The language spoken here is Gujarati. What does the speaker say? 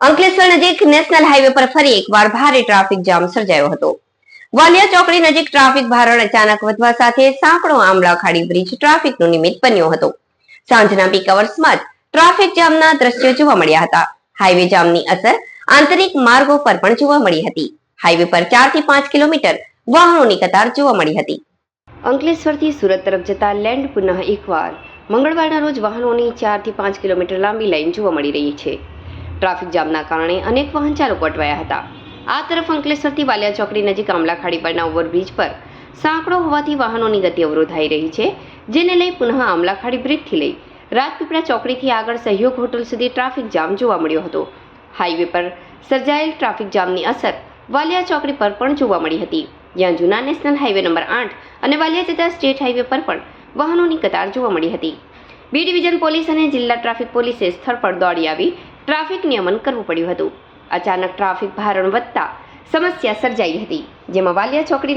અંકલેશ્વર નજીક નેશનલ હાઈવે પર ફરી એકવાર ભારે ટ્રાફિક જામ સર્જાયો હતો. વાલિયા ચોકડી નજીક ટ્રાફિક ભારણ અચાનક વધવા સાથે સાંકડો આંબળા ખાડી બ્રિજ ટ્રાફિકનું નિમિત્ત બન્યો હતો. સાંજના પીક અવર્સમાં જ ટ્રાફિક જામના દ્રશ્યો જોવા મળ્યા હતા. હાઈવે જામની અસર આંતરિક માર્ગો પર પણ જોવા મળી હતી. હાઈવે પર 4 થી 5 કિલોમીટર વાહનોની કતાર જોવા મળી હતી. અંકલેશ્વરથી સુરત તરફ જતા લેન્ડ પુનઃ એકવાર મંગળવારના રોજ વાહનોની 4 થી 5 કિલોમીટર લાંબી લાઈન જોવા મળી રહી છે. ટ્રાફિક જામના કારણે અનેક વાહન ચાલકો અટવાયા હતા. આ તરફ અંકલેશ્વરથી વાલિયા ચોકડી નજીક આંબલા ખાડી પરના ઓવરબ્રિજ પર સાંકડો હોવાથી વાહનોની ગતિ અવરોધાઈ રહી છે, જેને લઈ પુનઃ આંબલા ખાડી બ્રિજથી લઈ રાજપીપળા ચોકડીથી આગળ સહયોગ હોટલ સુધી ટ્રાફિક જામ જોવા મળ્યો હતો. હાઈવે પર સર્જાયેલ ટ્રાફિક જામની અસર વાલિયા ચોકડી પર પણ જોવા મળી હતી, જ્યાં જૂના નેશનલ હાઈવે નંબર 8 અને વાલિયા જતા સ્ટેટ હાઈવે પર પણ વાહનોની કતાર જોવા મળી હતી. બી ડિવિઝન પોલીસ અને જિલ્લા ટ્રાફિક પોલીસે સ્થળ પર દોડી આવી ટ્રાફિક નિયમન કરવું પડ્યું હતું. અચાનક ટ્રાફિક ભારણ વધતા સમસ્યા સર્જાઈ હતી, જેમાં વાલિયા ચોકડી